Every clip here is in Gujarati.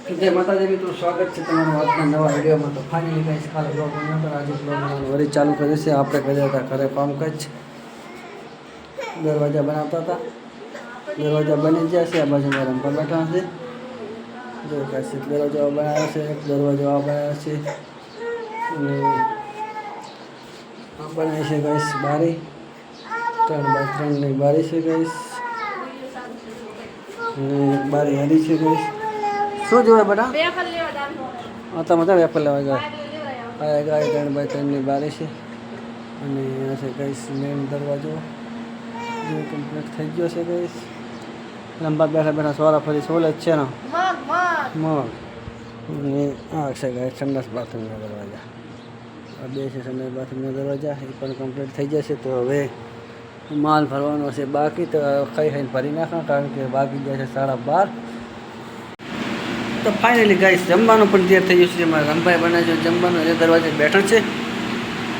જય માતાજી મિત્રો, સ્વાગત છે તમારું આજના નવા વિડીયોમાં। તો ફાઇનલી ગાઈસ કાલે બ્લોગ બનાવ્યો હતો, આજે બ્લોગ બનાવવાનું વળી ચાલુ કર્યું છે। આપણે કર્યા હતા ઘરે કામકાજ, દરવાજા બનાવતા હતા, દરવાજા બની ગયા છે। આ બાજુ મારા રમવા બેઠા છે, જો ગાઈસ દરવાજો બનાવ્યો છે, એક દરવાજો આ બનાવ્યો છે અને આ બનાવી છે ગાઈસ બારી, 3x3 બારી છે ગાઈસ, અને બારી હારી છે ગાઈસ। શું જોવે બેટા? તમે તો વેપર લેવા જાય, આ ગાય 3x3 બારી છે અને આ છે ગાઈસ મેન દરવાજો, જે કમ્પ્લીટ થઈ ગયો છે ગાઈસ। લંબા બેઠા બેઠા સોરા ફરી સોલે જ છે ને મગ, અને આ છે ગાઈસ સંડાસ બાથરૂમના દરવાજા, આ બે છે સંડાસ બાથરૂમના દરવાજા, એ પણ કમ્પ્લીટ થઈ જશે। તો હવે માલ ભરવાનો છે બાકી, તો ખાઈ ખાઈને ભરી નાખા, કારણ કે બાકી ગયા છે 12:30। તો ફાઇનલી ગાઈસ જમવાનું પણ તૈયાર થઈ ગયું છે। મારા રંભાઈ બનાવે છે જમવાનું, એ દરવાજે બેઠા છે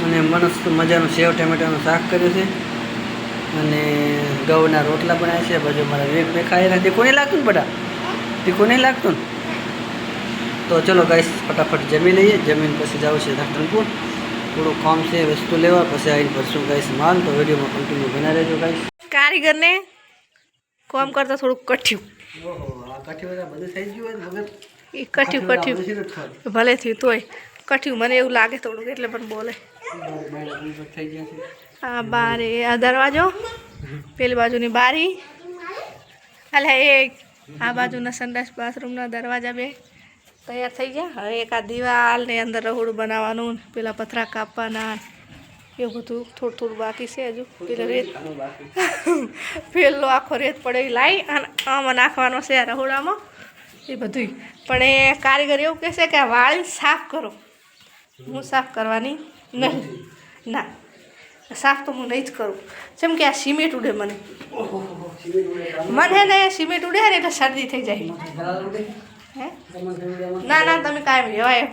અને મસ્ત મજાનું સેવ ટમેટાનું શાક કર્યું છે અને ઘઉંના રોટલા બનાવ્યા છે। બાજુ મારા વેગ મેં ખાઈ રહ્યા, તે કોને લાગતું ને બધા, તે કોને લાગતું ને? તો ચલો ગાઈસ ફટાફટ જમી લઈએ, જમીન પછી જવું છે ધનપુર, થોડું કામ છે વસ્તુ લેવા, પછી આવીને ભરશું ગાઈસ માલ। તો વિડીયોમાં કન્ટિન્યુ બના રહેજો ગાઈસ। કારીગરને કામ કરતા થોડુંક કઠ્યું, ઓહો આ કાઠી બધું થઈ ગયું હોય વગર એ કઠ્યું ભલે થયું તોય કઠ્યું મને એવું લાગે થોડુંક, એટલે પણ બોલે। થઈ ગયા છે। આ બારે આ દરવાજો, પેલી બાજુની બારી, અલ્યા એ આ બાજુના સંડાસ બાથરૂમના દરવાજા બે તૈયાર થઈ ગયા। હવે એક આ દિવાલ ને અંદર રહોડું બનાવવાનું, પેલા પથરા કાપવાના, એવું બધું થોડું થોડું બાકી છે હજુ। પેલો રેત પેલો આખો રેત પડે લાવી અને આમાં નાખવાનો છે આ રહોડામાં, એ બધું। પણ એ કારીગર એવું કહેશે કે આ વાળી સાફ કરો, હું સાફ કરવાની નહીં, ના સાફ તો હું નહીં જ કરું, જેમ કે આ સિમેન્ટ ઉડે મને, ને સિમેન્ટ ઉડે ને એટલે શરદી થઈ જાય। હે ના ના તમે કાંઈ રહેવાય,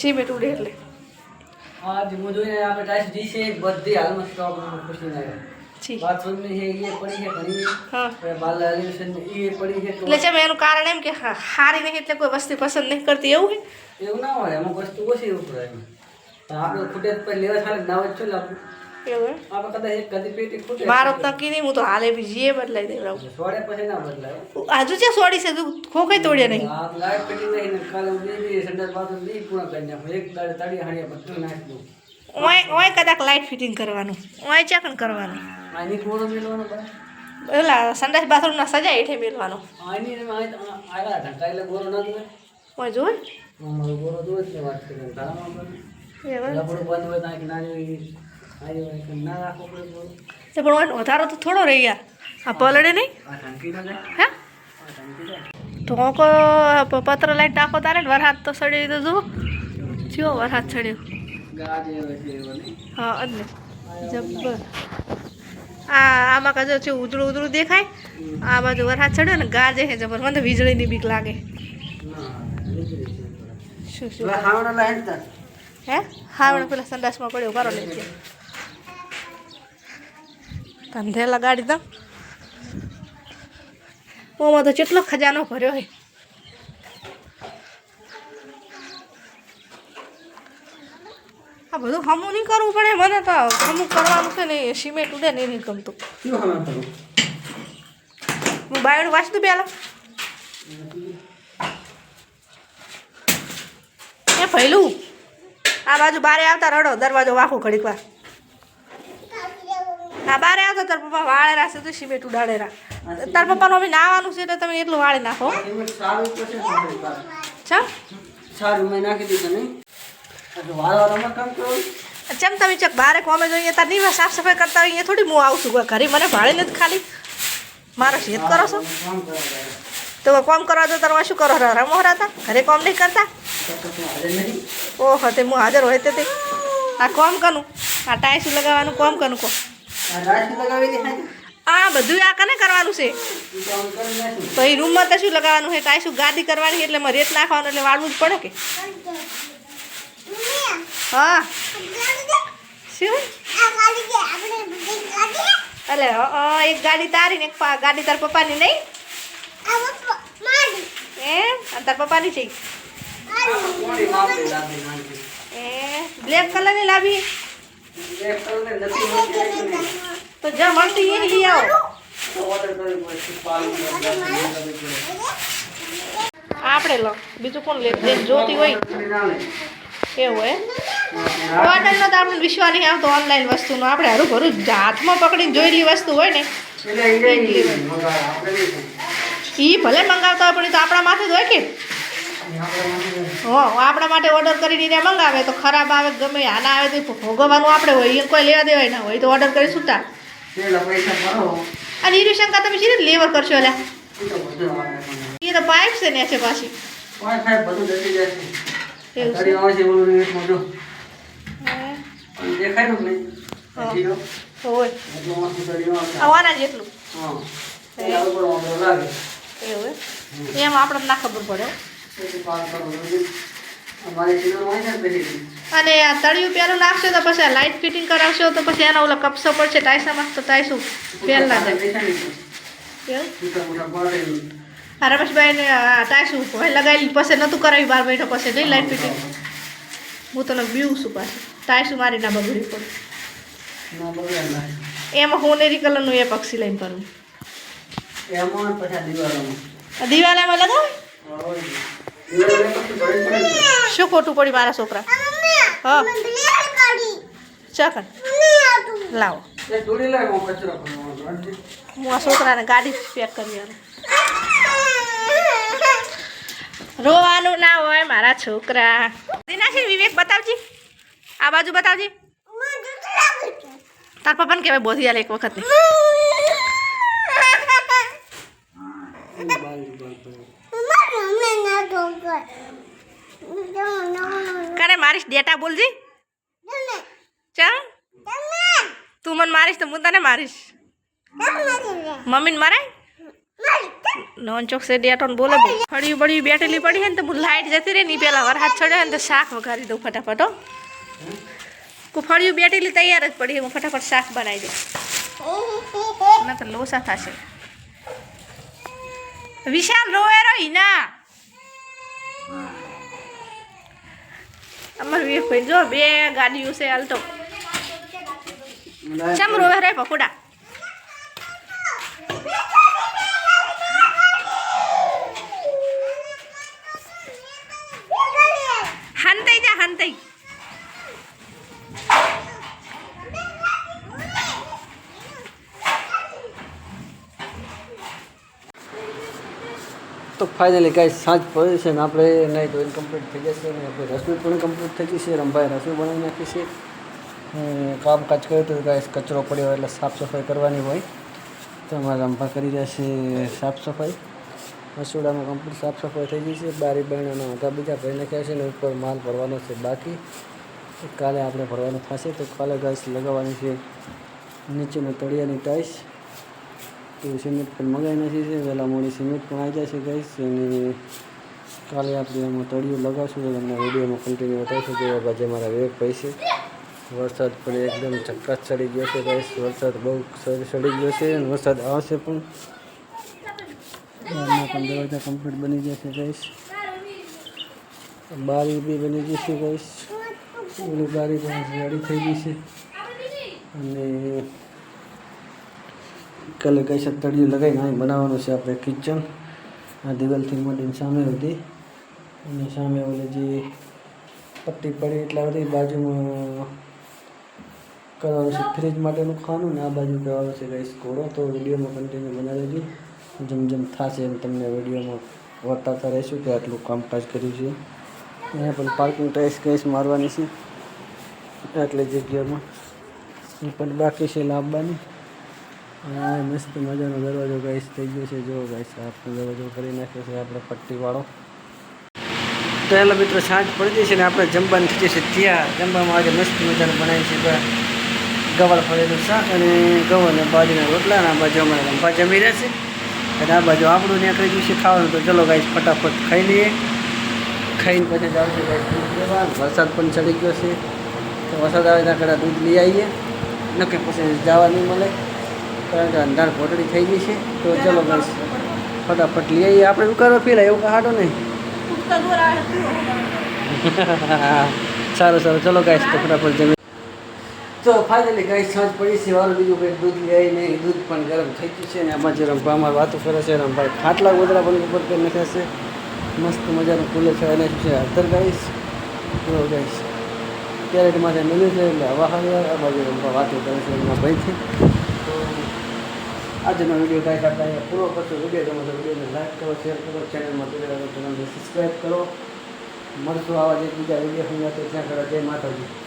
સિમેન્ટ ઉડે એટલે आज मुझे यहाँ पे टाइल्स दी से बद्दी हालत स्टॉक में कुछ नहीं आएगा। बाथरूम में है ये पड़ी है बनी है, हाँ बाल एलिवेशन में ये पड़ी है। तो એટલે એનું કારણ એમ કે હારી નહીં એટલે કોઈ વસ્તુ પસંદ નહીં કરતી, એવું હે? એવું ના હોય, અમુક વસ્તુ ઓછી ઉપરાય, આપણે ખૂટે પર લેવા ખાલી ના હોય, ચાલ આપણે એવું હે? આપણે કદાચ એક કદી પેટી ખૂટે મારો નક્કી નહીં, હું તો હાલે બી જીએ બદલાઈ દેવડાવું। સોડે પછી ના બદલાય, હજુ છે સોડી છે તું ખોખાઈ તોડ્યા નહીં, આ લાઈટ પેટી નહીં ને કાલે બે સંડાસ બાથરૂમ બે પૂરા કરી નાખો, એક દાડે તળી હાડિયા બધું નાખી દઉં। ઓય કદાચ લાઇટ ફિટિંગ કરવાનું, ઓય ચાકણ કરવાનું, આની ગોળો મેળવાનો બરાબર, પેલા સંડાસ બાથરૂમના સજા હેઠે મેળવાનું, આની આયા ઢંકાયેલો ગોળો ના દે, ઓય જોઈ અમારો ગોળો દોજ ને વાત કરીને ધારામાં એવું આપણું બંધ હોય ત્યાં કે નાની આવી ના રાખો પડે ગોળો, તે પણ વધારો તો થોડો રહી યાર, આ પલળે નહીં આ ઢંકી ના જાય, હે આ ઢંકી જાય ઢોકો પત્ર લાઈટ ટાંકો તારે ને વરસાદ તો સડી તો જુઓ ચિયો વરસાદ સડ્યો, ગાજે હોય છે એવો નહીં, હા એટલે જબ્બર। આમાં કાજો છે ઉજળું ઉજળું દેખાય, આ બાજુ વરસાદ ચડ્યો ને ગાજે છે જબર, મને તો વીજળીની બીક લાગે। શું શું ખાવાના લાઈટ તા હે હા પેલા સંડાસમાં પડ્યો કરો લઈ ગયા, ધંધે લગાડી દઉં, ઓમાં તો કેટલો ખજાનો ભર્યો હોય। આ બધું હમું નહીં કરવું પડે, મને તો હમું કરવાનું છે ને, સિમેન્ટ ઉડે ને નહીં ગમતું। હું બાયણું વાંચી દઉં પહેલાં, એ પહેલું આ બાજુ બારે આવતા રડો, દરવાજો વાંકો ઘડીક વાર, હા બારે આવતો તાર પપ્પા વાળે રાખશે તો સિમેન્ટ ઉડાડે રાખ, તાર પપ્પાનું અમે નાવાનું છે એટલે તમે એટલું વાળી નાખો। સારું મેં નાખી દીધું નહીં, વાળવાનું કામ કરો ચમ તમે ચક બારે કોમે જોઈએ તાર નહીં સાફ સફાઈ કરતા હોય, અહીંયા થોડી હું આવું છું ઘરે, મને ભાડે નથી ખાલી મારો શેત કરો છો તો કોમ કરવા દો, તાર શું કરો રમો હતા ઘરે કોમ નહીં કરતા? ઓહો તે હું હાજર હોય તે આ કોમ કરું, આ ટાઈસ લગાવવાનું કોમ કરું કહો, આ બધું આ કને કરવાનું છે, પછી રૂમમાં તો શું લગાવવાનું છે, ટાઈસું ગાદી કરવાની એટલે મારે રેત નાખવાનું એટલે વાળવું જ પડે કે, હા શું એટલે એક ગાડી તારી ને એક ગાડી તાર પપ્પાની નહીં, એમ અને તાર પપ્પાની છે કોણી માપની લાંબી નાની. એ બ્લેક કલરની લાવી એક કલરને નથી મળતી નહીં. તો જ્યાં મળતી એ લઈ આવો તો ઓર્ડર કરી પછી પાલું આપણે લો બીજું કોણ લે જે જોતી હોય એવું હે ઓનલાઈનનો તો આપણે વિશ્વાસ નહીં આવતો ઓનલાઈન વસ્તુનો આપણે હરું ભરું હાથમાં પકડીને જોયેલી વસ્તુ હોય ને એ ભલે મંગાવતા હોય પણ એ તો આપણા માથે જ હોય કે આપણા માટે ઓર્ડર કરીને એને મંગાવે તો ખરાબ આવે ગમે આના આવે તો ભોગવવાનું આપણે હોય એ કોઈ લેવા દેવાય ના હોય તો ઓર્ડર કરી છૂટા અને ઈરી શંકા તમે સીધે લેવર કરશો એટલે એ તો પાઇપ છે ને છે પાછી આવવાના જેટલું એવું એમ આપણે ના ખબર પડે અને આ તળિયું પેલું નાખશો તો પછી લાઇટ ફિટિંગ કરાવશો તો પછી એના ઓલા કપસો પડશે ટાઈસામાં તો ટાઈસું ફેલ ના જાય આ રમેશભાઈને ટાઈસું હવે લગાવી પછી નહોતું કરાવી 12 મહિના પછી નહીં લાઇટ ફિટિંગ હું તને બીવું છું પાછી ટાઈસું મારી ના બગડી પડે એમાં હોનેરી કલરનું એ પક્ષી લઈને ફરવું દિવાલામાં લગાવે શું ખોટું પડી મારા છોકરા હા ચાકન લાવો હું આ છોકરાને ગાડી પેક કરી આવું રોવાનું ના હોય મારા છોકરા દિનાશી વિવેક બતાવજી આ બાજુ બતાવજી તાર પપ્પાને કહેવાય બોધી આલે એક વખત કરે મારીશ ડેટા બોલજી ચા તું મને મારીશ તો હું તને મારીશ મમ્મીને મારે નોન ચોક સે ડેટો ને બોલે ફળી બળી બેઠેલી પડી હે ને તો લાઈટ જતી રહે ને પેલા વરસાદ ચડ્યો ને તો શાક વઘારી દઉં ફટાફટ હો ફળિયું બેઠેલી તૈયાર જ પડી હું ફટાફટ શાક બનાવી દઉં ના તો લોસા થશે વિશાલ રોવે રહી ના અમારું એ ભાઈ જો 2 ગાડીઓ છે હાલતો ચમ રોવે રે પકોડા હંતાઈ જા હંતાઈ તો ફાઇનલી કાંઈ સાંજ પડે છે ને આપણે નહીં ધોઈને કમ્પ્લીટ થઈ જશે ને આપણે રસોઈ પણ કમ્પ્લીટ થઈ ગઈ છે રમભાઈ રસોઈ બનાવી નાખી છે કામકાજ કર્યું તો કાંઈ કચરો પડ્યો હોય એટલે સાફ સફાઈ કરવાની હોય તો અમારા રમભા કરી જશે સાફ સફાઈ રસોડામાં કમ્પ્લીટ સાફ સફાઈ થઈ ગઈ છે બારી બહેનોના હતા બીજા ભરી નાખ્યા છે ને ઉપર માલ ભરવાનો છે બાકી કાલે આપણે ભરવાનું થશે તો કાલે ગાઈસ લગાવવાની છે નીચેના તળિયાની ટાઈસ તો સિમેન્ટ પણ મંગાવી નાખી છે વહેલા મોડી સિમેન્ટ પણ આવી જશે ગાઈસ અને કાલે આપણે એમાં તળિયું લગાવશું તો તમને વિડીયોમાં કન્ટિન્યુ બતાવીશું કે બાજુ મારા વિવેકભાઈ છે વરસાદ પણ એકદમ ચક્કાસ ચડી ગયો છે ગાઈસ વરસાદ બહુ ચડી ગયો છે અને વરસાદ આવશે પણ બહારના પણ દરવાજા કમ્પ્લીટ બની જશે ગાઈસ બારી બી બની જશે ગાઈસ ઓલી બારી પણ રેડી થઈ ગઈ છે અને કાલે ગાઈસ તળિયું લગાવીને અહીં બનાવવાનું છે આપણે કિચન આ દિવાલથી માંડીને સામે હતી અને સામે ઓલી જે પટ્ટી પડી એટલા બધી બાજુમાં કરવાનું છે ફ્રીજ માટેનું ખાવાનું ને આ બાજુ કરવાનું છે ગાઈસ ઘોડો તો વિડીયોમાં કન્ટિન્યુ બનાવી દેજો જેમ જેમ થશે એમ તમને વિડીયોમાં બતાવતા રહીશું કે આટલું કામકાજ કર્યું છે અહીંયા પણ પાર્કિંગ ટાઈસ ગાઈસ મારવાની છે આટલી જગ્યામાં એ પણ બાકી છે લાવવાની અને મસ્ત મજાનો દરવાજો ગાઈસ થઈ ગયો છે જો ગાઈસ આપણો દરવાજો કરી નાખ્યો છે આપણે પટ્ટીવાળો તો એલા મિત્રો સાંજ પડી જશે ને આપણે જમવાનું થઈ જશે ત્યાં જમવામાં આજે મસ્ત મજાનું બનાવી છે ગવાળ ફળીનું શાક અને ઘઉં અને બાજરીના રોટલા અને આ બાજુ અમારે રંભા જમી રહેશે અને આ બાજુ આપણું નીકળી ગયું છે ખાવાનું તો ચલો ગાઈસ ફટાફટ ખાઈ લઈએ ખાઈને પછી જાવ છે ગાઈસ દૂધ લેવા વરસાદ પણ ચડી ગયો છે તો વરસાદ આવે ત્યાં કડા દૂધ લઈ આવીએ નક્કી પછી જવા નહીં મળે કારણ કે અંધાર પોટડી થઈ ગઈ છે તો ચલો ગાઈસ ફટાફટ લઈ આવીએ આપણે ઉકાળો પી લે એવું હાડો નહીં સારું સારું ચલો ગાઈસ તો ફટાફટ જમી તો ફાઇનલી ગાઈસ સાંજ પડી છે વારું બીજું કંઈ દૂધ લઈ નહીં દૂધ પણ ગરમ થઈ ગયું છે ને આમાં જે રમવા અમારે વાતો કરે છે રમભાઈ ખાટલા ગોદરા પણ ઉપર કરી નાખ્યા છે મસ્ત મજાનું કુલર છે અને શું છે હળદર ગાઈસ જો ગાઈસ કેરેટ માથે મેળ્યું છે એટલે હવા હવે આ બાજુ રમવા વાતો કરે છે એમના ભાઈથી તો આજનો વિડીયો ગાઈસ આપણે અહીંયા પૂરો કરશો વિડીયો ગમે તો વિડીયોને લાઈક કરો શેર કરો ચેનલમાં ચેનલને સબસ્ક્રાઈબ કરો મળશું આવા જ એક બીજા વિડીયો તો ત્યાં કરે જય માતાજી.